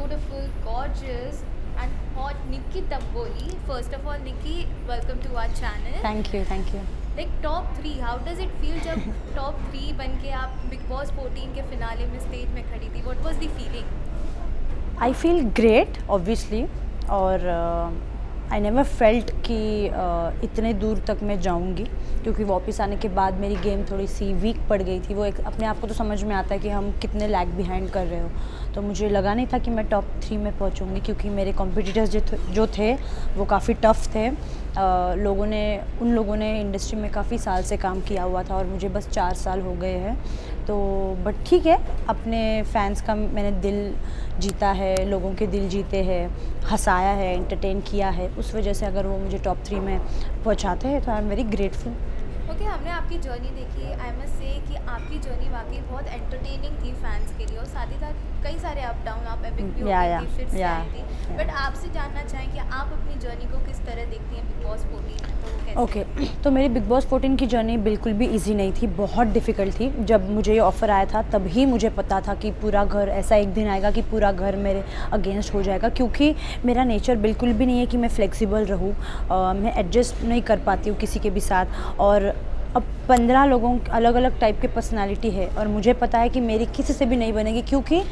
beautiful, gorgeous, and hot Nikki Tabboli. First of all, Nikki, welcome to our channel. Thank you. Like top three, how does it feel जब top three बन के आप Big Boss 14 के finale में stage में खड़ी थी? What was the feeling? I feel great obviously, और आई नेवर फेल्ट कि इतने दूर तक मैं जाऊंगी, क्योंकि वापस आने के बाद मेरी गेम थोड़ी सी वीक पड़ गई थी. वो एक अपने आप को तो समझ में आता है कि हम कितने लैग बिहाइंड कर रहे हो. तो मुझे लगा नहीं था कि मैं टॉप 3 में पहुंचूंगी, क्योंकि मेरे कॉम्पिटिटर्स जो थे वो काफ़ी टफ़ थे. उन लोगों ने इंडस्ट्री में काफ़ी साल से काम किया हुआ था और मुझे बस 4 साल हो गए हैं. तो बट ठीक है, अपने फैंस का मैंने दिल जीता है, लोगों के दिल जीते हैं, हंसाया है, एंटरटेन किया है. उस वजह से अगर वो मुझे टॉप 3 में पहुंचाते हैं तो I am very grateful. Okay, हमने आपकी जर्नी देखी. आई मस्ट से कि आपकी जर्नी वाकई बहुत एंटरटेनिंग थी फैंस के लिए, और साथ ही साथ कई सारे अप डाउन, आप एपिक भी हो गई थी, फिर से आई थी. बट आपसे जानना चाहें कि आप अपनी जर्नी को किस तरह देखती हैं बिग बॉस 14 में, तो वो कैसे? ओके, तो मेरी बिग बॉस 14 की जर्नी बिल्कुल भी इजी नहीं थी, बहुत डिफ़िकल्ट थी. जब मुझे ये ऑफ़र आया था तभी मुझे पता था कि पूरा घर, ऐसा एक दिन आएगा कि पूरा घर मेरे अगेंस्ट हो जाएगा, क्योंकि मेरा नेचर बिल्कुल भी नहीं है कि मैं फ्लेक्सिबल रहूँ. मैं एडजस्ट नहीं कर पाती हूँ किसी के भी साथ. और अब 15 लोगों अलग अलग टाइप के पर्सनालिटी है, और मुझे पता है कि मेरी किसी से भी नहीं बनेगी, क्योंकि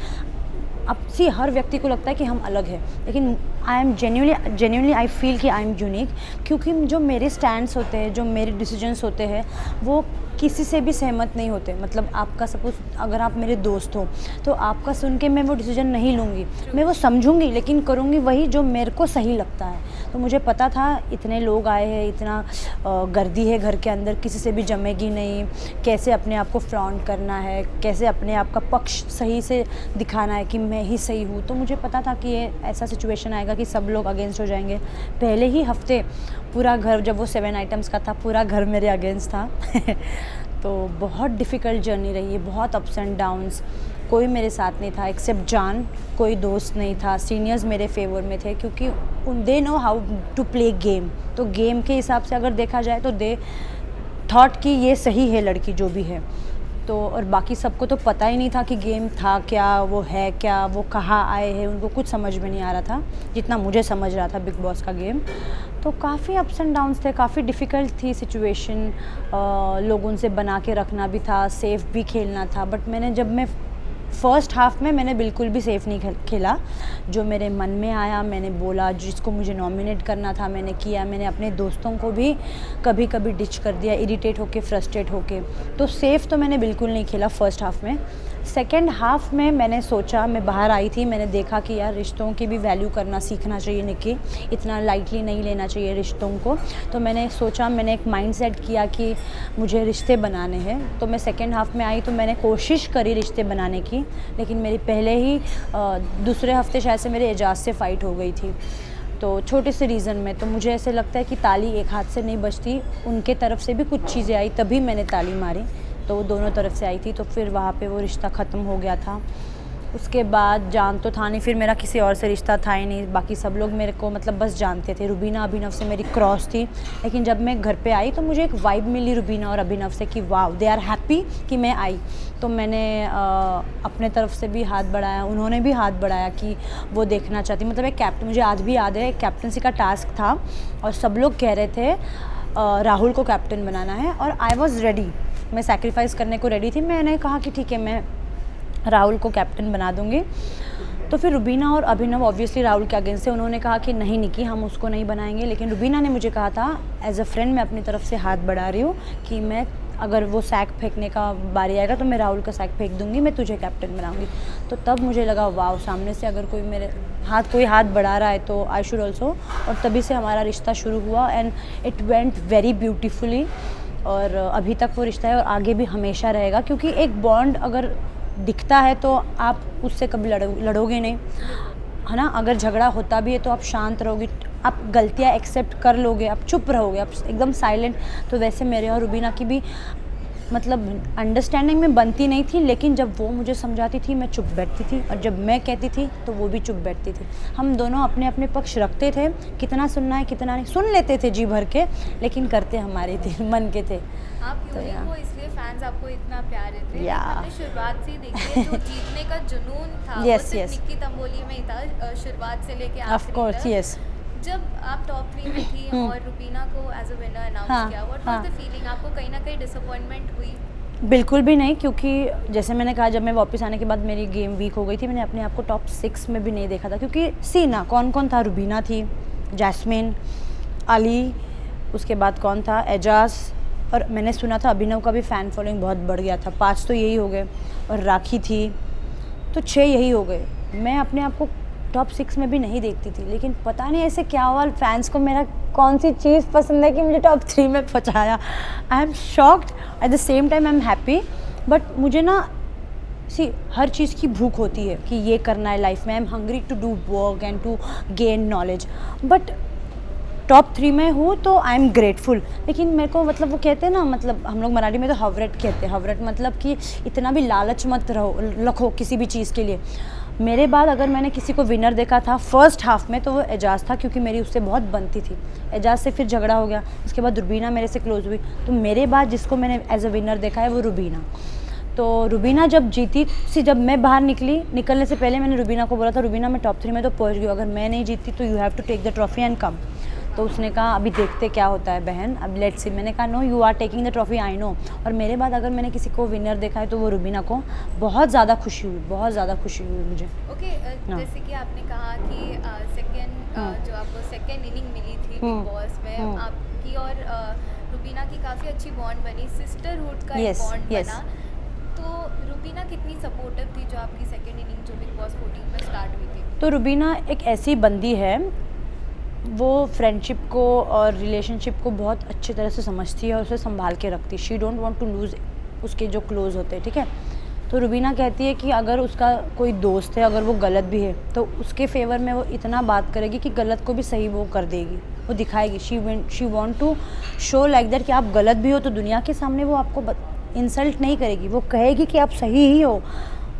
अब सी हर व्यक्ति को लगता है कि हम अलग हैं, लेकिन I am genuinely I feel कि आई एम यूनिक, क्योंकि जो मेरे स्टैंड्स होते हैं, जो मेरे डिसीजंस होते हैं, वो किसी से भी सहमत नहीं होते. मतलब आपका सपोज अगर आप मेरे दोस्त हो तो आपका सुन के मैं वो डिसीजन नहीं लूँगी, मैं वो समझूंगी, लेकिन करूँगी वही जो मेरे को सही लगता है. तो मुझे पता था इतने लोग आए हैं, इतना गर्दी है घर के अंदर, किसी से भी जमेगी नहीं, कैसे अपने आप को फ्लॉन्ट करना है, कैसे अपने आप का पक्ष सही से दिखाना है कि मैं ही सही हूँ. तो मुझे पता था कि ये ऐसा सिचुएशन आएगा कि सब लोग अगेंस्ट हो जाएंगे. पहले ही हफ्ते पूरा घर, जब वो 7 आइटम्स का था, पूरा घर मेरे अगेंस्ट था. तो बहुत डिफ़िकल्ट जर्नी रही है, बहुत अप्स एंड डाउन्स. कोई मेरे साथ नहीं था एक्सेप्ट जान, कोई दोस्त नहीं था. सीनियर्स मेरे फेवर में थे, क्योंकि they know how to play game. तो गेम के हिसाब से अगर देखा जाए तो दे थॉट कि ये सही है लड़की जो भी है. तो और बाकी सबको तो पता ही नहीं था कि गेम था क्या, वो है क्या, वो कहाँ आए हैं, उनको कुछ समझ में नहीं आ रहा था जितना मुझे समझ रहा था बिग बॉस का गेम. तो काफ़ी अप्स एंड डाउन्स थे, काफ़ी डिफ़िकल्ट थी सिचुएशन. लोगों से बना के रखना भी था, सेफ़ भी खेलना था. बट मैं फ़र्स्ट हाफ़ में मैंने बिल्कुल भी सेफ़ नहीं खेला. जो मेरे मन में आया मैंने बोला, जिसको मुझे नॉमिनेट करना था मैंने किया. मैंने अपने दोस्तों को भी कभी कभी डिच कर दिया, इरिटेट होके, फ्रस्ट्रेट होके. तो सेफ़ तो मैंने बिल्कुल नहीं खेला फ़र्स्ट हाफ़ में. सेकेंड हाफ़ में मैंने सोचा, मैं बाहर आई थी, मैंने देखा कि यार रिश्तों की भी वैल्यू करना सीखना चाहिए निकी, इतना लाइटली नहीं लेना चाहिए रिश्तों को. तो मैंने सोचा, मैंने एक माइंड सेट किया कि मुझे रिश्ते बनाने हैं. तो मैं सेकेंड हाफ़ में आई तो मैंने कोशिश करी रिश्ते बनाने की, लेकिन मेरी पहले ही दूसरे हफ्ते शायद से मेरे एजाज से फ़ाइट हो गई थी. तो छोटे से रीज़न में तो मुझे ऐसे लगता है कि ताली एक हाथ से नहीं बजती. उनके तरफ से भी कुछ चीज़ें आई तभी मैंने ताली मारी, तो वो दोनों तरफ से आई थी. तो फिर वहाँ पे वो रिश्ता ख़त्म हो गया था. उसके बाद जान तो था नहीं, फिर मेरा किसी और से रिश्ता था ही नहीं. बाकी सब लोग मेरे को मतलब बस जानते थे. रुबीना अभिनव से मेरी क्रॉस थी, लेकिन जब मैं घर पे आई तो मुझे एक वाइब मिली रुबीना और अभिनव से कि वाह, दे आर हैप्पी कि मैं आई. तो मैंने अपने तरफ से भी हाथ बढ़ाया, उन्होंने भी हाथ बढ़ाया कि वो देखना चाहती. मतलब एक कैप्टन, मुझे आज भी याद है, एक कैप्टनसी का टास्क था और सब लोग कह रहे थे राहुल को कैप्टन बनाना है, और आई वॉज़ रेडी, मैं सैक्रिफाइस करने को रेडी थी. मैंने कहा कि ठीक है, मैं राहुल को कैप्टन बना दूंगी. तो फिर रुबीना और अभिनव ऑब्वियसली राहुल के अगेंस्ट से, उन्होंने कहा कि नहीं निकी, हम उसको नहीं बनाएंगे. लेकिन रुबीना ने मुझे कहा था एज अ फ्रेंड, मैं अपनी तरफ से हाथ बढ़ा रही हूँ कि मैं, अगर वो सैक फेंकने का बारी आएगा तो मैं राहुल का सैक फेंक दूंगी, मैं तुझे कैप्टन बनाऊंगी. तो तब मुझे लगा वाह, सामने से अगर कोई हाथ बढ़ा रहा है तो आई शुड ऑल्सो. और तभी से हमारा रिश्ता शुरू हुआ and it went very beautifully. और अभी तक वो रिश्ता है और आगे भी हमेशा रहेगा, क्योंकि एक बॉन्ड अगर दिखता है तो आप उससे कभी लड़ोगे नहीं, है ना. अगर झगड़ा होता भी है तो आप शांत रहोगे, आप गलतियाँ एक्सेप्ट कर लोगे, आप चुप रहोगे, आप एकदम साइलेंट. तो वैसे मेरे और रुबीना की भी मतलब अंडरस्टैंडिंग में बनती नहीं थी, लेकिन जब वो मुझे समझाती थी मैं चुप बैठती थी, और जब मैं कहती थी तो वो भी चुप बैठती थी। हम दोनों अपने अपने पक्ष रखते थे, कितना सुनना है कितना नहीं, सुन लेते थे जी भर के, लेकिन करते हमारे थे, मन के थे। आप तो यूनिक हो, इसलिए फैंस आपको इतना प्यार देते हैं। या। हमने शुरुआत से ही देखी है, जो जीतने का जुनून था वो Yes, सिर्फ yes. निक्की तंबोली में ही था, शुरुआत से लेके ऑफ आखिरी कोर्स, तक। यस। जब आप टॉप 3 में थी और रुबीना को एज अ विनर अनाउंस हाँ, किया, व्हाट हाँ। Was the feeling? आपको कहीं ना कहीं डिसअपॉइंटमेंट हुई? बिल्कुल भी नहीं, क्योंकि जैसे मैंने कहा, जब मैं वापस आने के बाद मेरी गेम वीक हो गई थी, मैंने अपने आप को टॉप 6 में भी नहीं देखा था, क्योंकि सी ना कौन कौन था, रुबीना थी, जैस्मिन, अली, उसके बाद कौन था, एजाज, और मैंने सुना था अभिनव का भी फ़ैन फॉलोइंग बहुत बढ़ गया था। 5 तो यही हो गए, और राखी थी, तो 6 यही हो गए। मैं अपने आप को टॉप 6 में भी नहीं देखती थी, लेकिन पता नहीं ऐसे क्या हुआ, फैंस को मेरा कौन सी चीज़ पसंद है कि मुझे टॉप 3 में पहुंचाया। I am shocked, at the same time I am happy. But मुझे ना सी हर चीज़ की भूख होती है कि ये करना है लाइफ में। I am hungry to do work and to gain knowledge, but top 3 में हूँ तो आई एम ग्रेटफुल। लेकिन मेरे को मतलब वो कहते हैं ना, मतलब हम लोग मराठी में तो हवरट कहते हैं। हवरट मतलब कि इतना भी लालच मत रखो किसी भी चीज़ के लिए। मेरे बाद अगर मैंने किसी को विनर देखा था फर्स्ट हाफ में, तो वो एजाज था, क्योंकि मेरी उससे बहुत बनती थी। एजाज से फिर झगड़ा हो गया, उसके बाद रुबीना मेरे से क्लोज हुई, तो मेरे बाद जिसको मैंने एज अ विनर देखा है वो रुबीना। तो रुबीना जब जीती, जब मैं बाहर निकलने से पहले मैंने रुबीना को बोला था, रुबीना मैं टॉप 3 में तो पहुंच गई, अगर मैं नहीं जीती तो you have to take the trophy and come. तो उसने कहा अभी देखते क्या होता है बहन, अब लेट्स सी। मैंने कहा no, you are taking the trophy, I know. और मेरे बाद अगर मैंने किसी को विनर देखा है तो वो रुबीना को। बहुत ज़्यादा खुशी हुई, बहुत ज़्यादा खुशी हुई मुझे। ओके, जैसे कि आपने कहा कि सेकंड जो आपको सेकंड इनिंग मिली थी बिग बॉस में, आपकी और रुबीना की काफ़ी अच्छी बॉन्ड बनी, सिस्टरहुड का एक Yes, बॉन्ड yes. बना। तो रुबीना कितनी सपोर्टिव थी जो आपकी सेकंड इनिंग जो बिग बॉस 14 में स्टार्ट हुई थी? तो रुबीना एक ऐसी बंदी है, वो फ्रेंडशिप को और रिलेशनशिप को बहुत अच्छी तरह से समझती है और उसे संभाल के रखती है। She don't want to lose उसके जो क्लोज होते हैं, ठीक है। तो रुबीना कहती है कि अगर उसका कोई दोस्त है, अगर वो गलत भी है, तो उसके फेवर में वो इतना बात करेगी कि गलत को भी सही वो कर देगी, वो दिखाएगी। She want to show like that कि आप गलत भी हो तो दुनिया के सामने वो आपको इंसल्ट नहीं करेगी, वो कहेगी कि आप सही ही हो।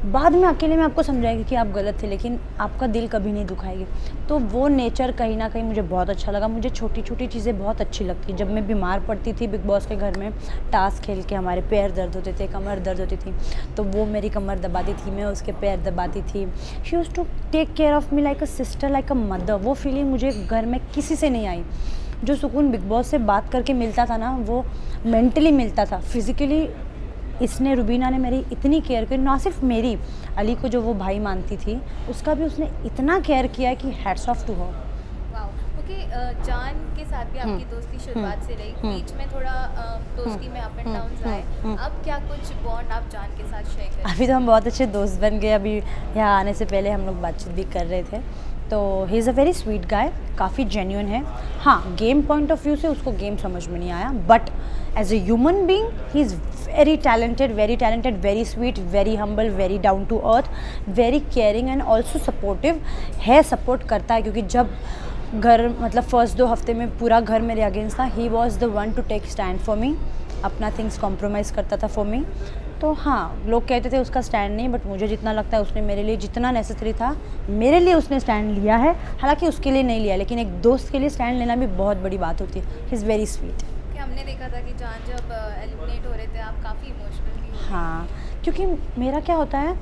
बाद में अकेले में आपको समझाएगी कि आप गलत थे, लेकिन आपका दिल कभी नहीं दुखाएगी। तो वो नेचर कहीं ना कहीं मुझे बहुत अच्छा लगा। मुझे छोटी छोटी चीज़ें बहुत अच्छी लगती। जब मैं बीमार पड़ती थी बिग बॉस के घर में, टास्क खेल के हमारे पैर दर्द होते थे, कमर दर्द होती थी, तो वो मेरी कमर दबाती थी, मैं उसके पैर दबाती थी। She used to take care of me like a sister, like a mother. वो फीलिंग मुझे घर में किसी से नहीं आई। जो सुकून बिग बॉस से बात करके मिलता था ना, वो मेंटली मिलता था, फिज़िकली इसने, रुबीना ने मेरी इतनी केयर की। ना सिर्फ मेरी, अली को जो वो भाई मानती थी, उसका भी उसने इतना केयर किया है कि hats off to her. Wow. Okay, जान के साथ भी आपकी दोस्ती शुरुआत से रही, बीच में थोड़ा दोस्ती में अप एंड डाउन्स आए, अब क्या कुछ बॉन्ड आप जान के साथ शेयर करें? अभी तो हम बहुत अच्छे दोस्त बन गए। अभी यहाँ आने से पहले हम लोग बातचीत भी कर रहे थे। तो ही is a very sweet guy, काफ़ी जेन्युइन है। हाँ, गेम पॉइंट ऑफ व्यू से उसको गेम समझ में नहीं आया, but as a human being he is very talented, very sweet, very humble, very down to earth, very caring and also supportive है। सपोर्ट करता है, क्योंकि जब घर मतलब फर्स्ट 2 हफ्ते में पूरा घर मेरे अगेंस्ट था, he was the one to take stand for me, अपना थिंग्स कॉम्प्रोमाइज़ करता था फॉर मी। तो हाँ, लोग कहते थे उसका स्टैंड नहीं, बट मुझे जितना लगता है उसने मेरे लिए जितना नेसेसरी था मेरे लिए उसने स्टैंड लिया है। हालांकि उसके लिए नहीं लिया, लेकिन एक दोस्त के लिए स्टैंड लेना भी बहुत बड़ी बात होती है। ही इज़ वेरी स्वीट। कि हमने देखा था कि जान जब एलिमिनेट हो रहे थे, आप काफ़ी इमोशनल भी हो। हाँ, क्योंकि मेरा क्या होता है,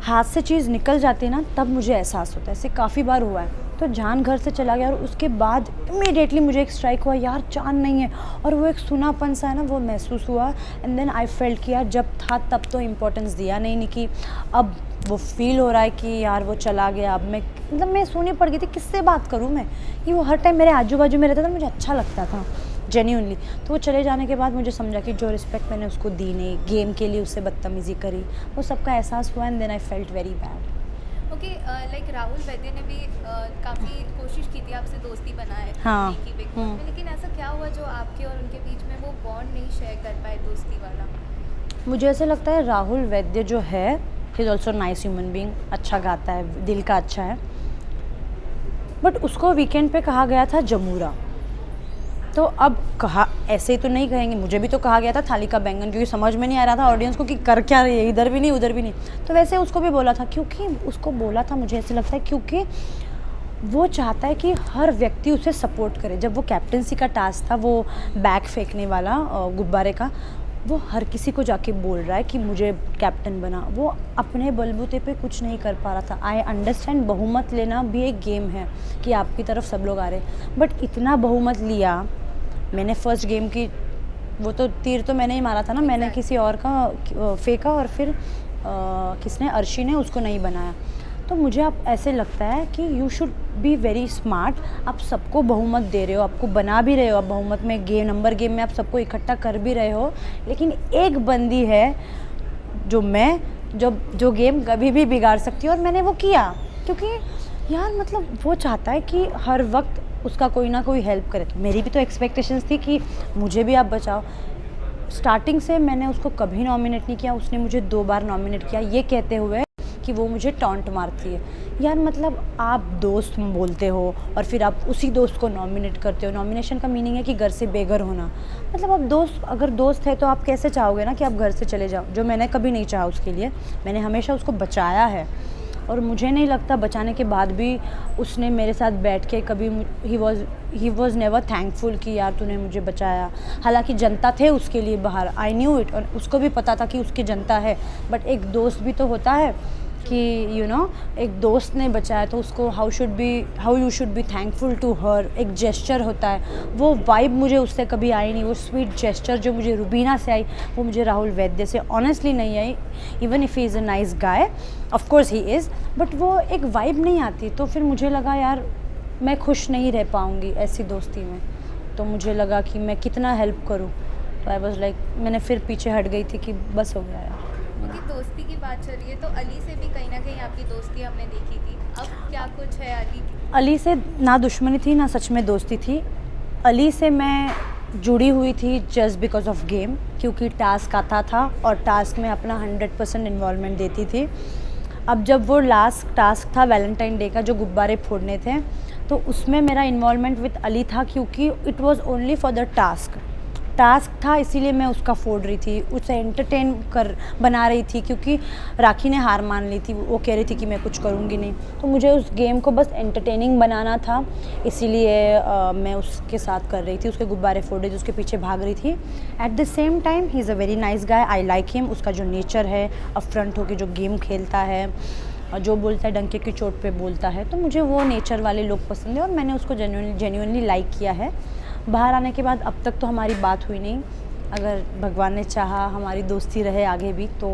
हाथ से चीज़ निकल जाती है ना, तब मुझे एहसास होता है। ऐसे काफ़ी बार हुआ है। तो जान घर से चला गया और उसके बाद इमीडिएटली मुझे एक स्ट्राइक हुआ, यार जान नहीं है, और वो एक सुनापन सा है ना, वो महसूस हुआ। एंड देन आई फेल्ट कि यार जब था तब तो इम्पोर्टेंस दिया नहीं कि अब वो फील हो रहा है कि यार वो चला गया। अब मैं मतलब मैं सोने पड़ गई थी, किससे बात करूँ मैं, कि वो हर टाइम मेरे आजू बाजू में रहता था, मुझे अच्छा लगता था जेन्यूनली। तो वो चले जाने के बाद मुझे समझा कि जो रिस्पेक्ट मैंने उसको दी नहीं, गेम के लिए उससे बदतमीज़ी करी, वो सबका एहसास हुआ। And then I felt very bad. Okay, like Rahul Vaidya ने भी काफ़ी कोशिश की थी आपसे दोस्ती बनाए हाँ। की बिग बॉस में, लेकिन ऐसा क्या हुआ जो आपके और उनके बीच में वो बॉन्ड नहीं शेयर कर पाए दोस्ती वाला? मुझे ऐसा लगता है राहुल वैद्य जो है, he is also nice human being, अच्छा गाता है, दिल का अच्छा है, बट उसको वीकेंड पे कहा गया था जमूरा। तो अब कहा ऐसे ही तो नहीं कहेंगे, मुझे भी तो कहा गया था थाली का बैंगन, क्योंकि समझ में नहीं आ रहा था ऑडियंस को कि कर क्या रही है, इधर भी नहीं उधर भी नहीं। तो वैसे उसको भी बोला था, क्योंकि उसको बोला था, मुझे ऐसे लगता है क्योंकि वो चाहता है कि हर व्यक्ति उसे सपोर्ट करे। जब वो कैप्टनसी का टास्क था, वो बैग फेंकने वाला गुब्बारे का, वो हर किसी को जाके बोल रहा है कि मुझे कैप्टन बना। वो अपने बलबूते पे कुछ नहीं कर पा रहा था। आई अंडरस्टैंड, बहुमत लेना भी एक गेम है कि आपकी तरफ सब लोग आ रहे, बट इतना बहुमत लिया। मैंने फर्स्ट गेम की वो तो तीर तो मैंने ही मारा था ना, मैंने किसी और का फेंका और फिर किसने, अर्शी ने उसको नहीं बनाया। तो मुझे अब ऐसे लगता है कि you should be very smart. आप सबको बहुमत दे रहे हो, आपको बना भी रहे हो, आप बहुमत में नंबर गेम में आप सबको इकट्ठा कर भी रहे हो, लेकिन एक बंदी है जो गेम कभी भी बिगाड़ सकती है। और मैंने वो किया क्योंकि यार मतलब वो चाहता है कि हर वक्त उसका कोई ना कोई हेल्प करे। तो मेरी भी तो एक्सपेक्टेशंस थी कि मुझे भी आप बचाओ। स्टार्टिंग से मैंने उसको कभी नॉमिनेट नहीं किया, उसने मुझे 2 बार नॉमिनेट किया, ये कहते हुए कि वो मुझे टॉन्ट मारती है। यार मतलब आप दोस्त बोलते हो और फिर आप उसी दोस्त को नॉमिनेट करते हो। नॉमिनेशन का मीनिंग है कि घर से बेघर होना। मतलब आप दोस्त, अगर दोस्त है तो आप कैसे चाहोगे ना कि आप घर से चले जाओ, जो मैंने कभी नहीं चाहा उसके लिए। मैंने हमेशा उसको बचाया है और मुझे नहीं लगता बचाने के बाद भी उसने मेरे साथ बैठ के कभी ही वॉज नेवर थैंकफुल कि यार तूने मुझे बचाया। हालांकि जनता थे उसके लिए बाहर, आई न्यू इट, और उसको भी पता था कि उसकी जनता है, बट एक दोस्त भी तो होता है कि यू नो एक दोस्त ने बचाया तो उसको how you should be thankful to her. एक जेस्चर होता है, वो वाइब मुझे उससे कभी आई नहीं। वो स्वीट जेस्चर जो मुझे रुबीना से आई वो मुझे राहुल वैद्य से ऑनेस्टली नहीं आई। Even if he is a nice guy, of course he is, but वो एक वाइब नहीं आती। तो फिर मुझे लगा यार मैं खुश नहीं रह पाऊँगी ऐसी दोस्ती में। तो मुझे लगा कि मैं कितना हेल्प करूँ। तो आई वॉज लाइक, मैंने फिर पीछे हट गई थी कि बस हो गया यार। क्योंकि दोस्ती की बात चल रही है तो अली से भी कहीं ना कहीं आपकी दोस्ती हमने देखी थी, अब क्या कुछ है अली की? अली से ना दुश्मनी थी ना सच में दोस्ती थी। अली से मैं जुड़ी हुई थी जस्ट बिकॉज ऑफ गेम, क्योंकि टास्क आता था और टास्क में अपना 100% इन्वॉल्वमेंट देती थी। अब जब वो लास्ट टास्क था वैलेंटाइन डे का, जो गुब्बारे फोड़ने थे, तो उसमें मेरा इन्वॉल्वमेंट विद अली था, क्योंकि it was only for the task था, इसीलिए मैं उसका फोड़ रही थी, उसे एंटरटेन बना रही थी। क्योंकि राखी ने हार मान ली थी, वो कह रही थी कि मैं कुछ करूँगी नहीं, तो मुझे उस गेम को बस एंटरटेनिंग बनाना था, इसीलिए मैं उसके साथ कर रही थी, उसके गुब्बारे फोड़ रही थी, उसके पीछे भाग रही थी। At the same time he is a very nice guy, I like him. उसका जो नेचर है, अपफ्रंट होकर जो गेम खेलता है, जो बोलता है डंके की चोट पे बोलता है, तो मुझे वो नेचर वाले लोग पसंद है और मैंने उसको जेन्युइनली लाइक किया है। बाहर आने के बाद अब तक तो हमारी बात हुई नहीं, अगर भगवान ने चाहा हमारी दोस्ती रहे आगे भी तो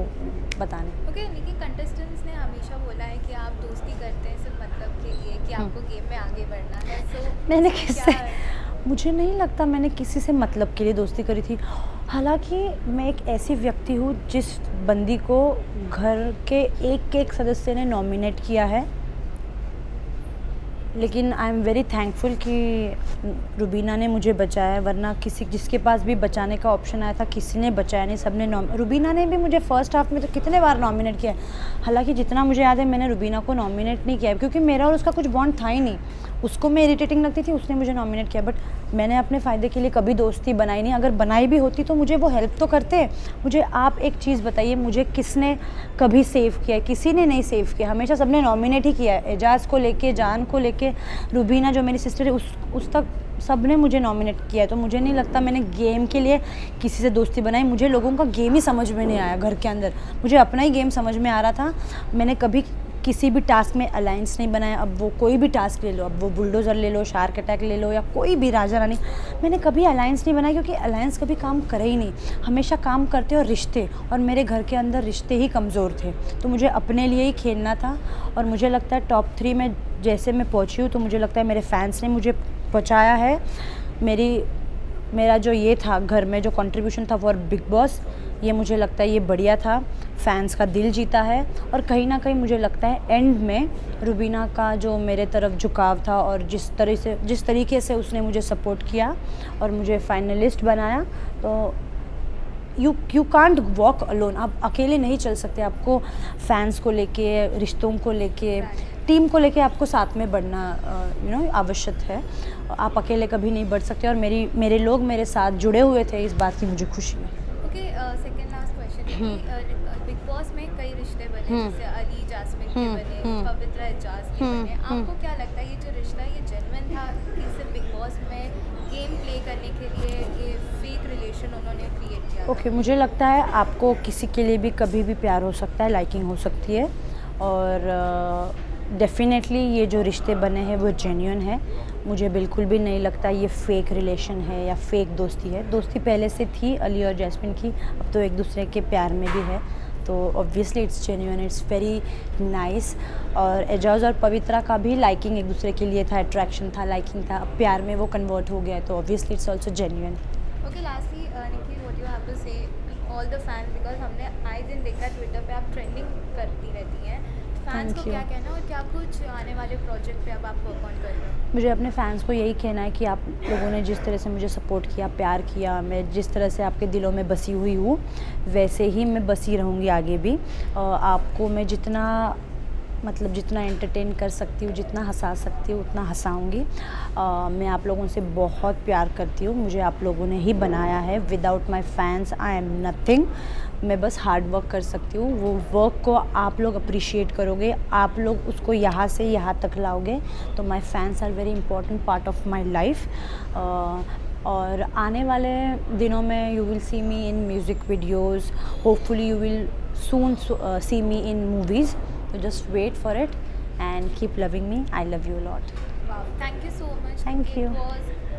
बताने। ओके, लेकिन कंटेस्टेंट्स ने हमेशा बोला है कि आप दोस्ती करते हैं सिर्फ मतलब के लिए कि आपको गेम में आगे बढ़ना है। सो मैंने किससे, मुझे नहीं लगता मैंने किसी से मतलब के लिए दोस्ती करी थी। हालांकि मैं एक ऐसी व्यक्ति हूँ जिस बंदी को घर के एक सदस्य ने नॉमिनेट किया है, लेकिन आई एम वेरी थैंकफुल कि रुबीना ने मुझे बचाया, वरना किसी जिसके पास भी बचाने का ऑप्शन आया था किसी ने बचाया नहीं, सबने रुबीना ने भी मुझे फर्स्ट हाफ में तो कितने बार नॉमिनेट किया। हालांकि जितना मुझे याद है मैंने रुबीना को नॉमिनेट नहीं किया, क्योंकि मेरा और उसका कुछ बॉन्ड था ही नहीं। उसको मैं इरिटेटिंग लगती थी, उसने मुझे नॉमिनेट किया, बट मैंने अपने फ़ायदे के लिए कभी दोस्ती बनाई नहीं। अगर बनाई भी होती तो मुझे वो हेल्प तो करते। मुझे आप एक चीज़ बताइए, मुझे किसने कभी सेव किया है? किसी ने नहीं सेव किया, हमेशा सबने नॉमिनेट ही किया है। एजाज़ को लेके, जान को लेके, रुबीना जो मेरी सिस्टर है उस तक सब ने मुझे नॉमिनेट किया है। तो मुझे नहीं लगता मैंने गेम के लिए किसी से दोस्ती बनाई। मुझे लोगों का गेम ही समझ में नहीं आया घर के अंदर, मुझे अपना ही गेम समझ में आ रहा था। मैंने कभी किसी भी टास्क में अलायंस नहीं बनाया। अब वो कोई भी टास्क ले लो, अब वो बुलडोज़र ले लो, शार्क अटैक ले लो, या कोई भी राजा रानी, मैंने कभी अलायंस नहीं बनाया, क्योंकि अलायंस कभी काम करे ही नहीं। हमेशा काम करते और रिश्ते, और मेरे घर के अंदर रिश्ते ही कमज़ोर थे। तो मुझे अपने लिए ही खेलना था, और मुझे लगता है टॉप 3 में जैसे मैं पहुंची हूँ, तो मुझे लगता है मेरे फैंस ने मुझे पहुंचाया है। मेरा जो ये था घर में जो कंट्रीब्यूशन था फॉर बिग बॉस, ये मुझे लगता है ये बढ़िया था, फैंस का दिल जीता है। और कहीं ना कहीं मुझे लगता है एंड में रुबीना का जो मेरे तरफ झुकाव था, और जिस तरीके से उसने मुझे सपोर्ट किया और मुझे फाइनलिस्ट बनाया, तो यू कांट वॉक अलोन। आप अकेले नहीं चल सकते, आपको फैंस को लेके, रिश्तों को लेके, टीम को लेके आपको साथ में बढ़ना आवश्यक है। आप अकेले कभी नहीं बढ़ सकते और मेरे लोग मेरे साथ जुड़े हुए थे, इस बात की मुझे खुशी है। Okay, second last question. Big boss में कई रिश्ते बने, जैसे अली जास्मिन के बने, पवित्रा एजाज के बने। आपको क्या लगता है ये जो रिश्ता ये जेन्युइन था कि सिर्फ बिग बॉस में गेम प्ले करने के लिए ये फेक रिलेशन उन्होंने क्रिएट किया? ओके, मुझे लगता है आपको किसी के लिए भी कभी भी प्यार हो सकता है, लाइकिंग हो सकती है, और डेफिनेटली ये जो रिश्ते बने हैं वो जेन्युइन है। मुझे बिल्कुल भी नहीं लगता ये फेक रिलेशन है या फेक दोस्ती है। दोस्ती पहले से थी अली और जैस्मिन की, अब तो एक दूसरे के प्यार में भी है, तो obviously it's genuine, it's very nice. और एजाज और पवित्रा का भी लाइकिंग एक दूसरे के लिए था, अट्रैक्शन था, लाइकिंग था, अब प्यार में वो कन्वर्ट हो गया है, तो obviously it's also genuine. Okay, lastly Nikki, what you have to say all the fans, because हमने आए दिन देखा ट्विटर पे आप ट्रेंडिंग करती रहती हैं, फैंस को क्या कहना और क्या कुछ आने वाले प्रोजेक्ट पे अब आप वर्क ऑन कर रहे हो? मुझे अपने फैंस को यही कहना है कि आप लोगों ने जिस तरह से मुझे सपोर्ट किया, प्यार किया, मैं जिस तरह से आपके दिलों में बसी हुई हूँ वैसे ही मैं बसी रहूँगी आगे भी। आपको मैं जितना एंटरटेन कर सकती हूँ, जितना हंसा सकती हूँ उतना हंसाऊँगी। मैं आप लोगों से बहुत प्यार करती हूँ, मुझे आप लोगों ने ही बनाया है। Without my fans I am nothing. मैं बस हार्ड वर्क कर सकती हूँ, वो वर्क को आप लोग अप्रिशिएट करोगे, आप लोग उसको यहाँ से यहाँ तक लाओगे, तो my fans are very important part of my life. और आने वाले दिनों में you will see me in music videos, hopefully you will soon see me in movies, so just wait for it and keep loving me. I love you a lot. Wow, thank you so much. Thank you. It was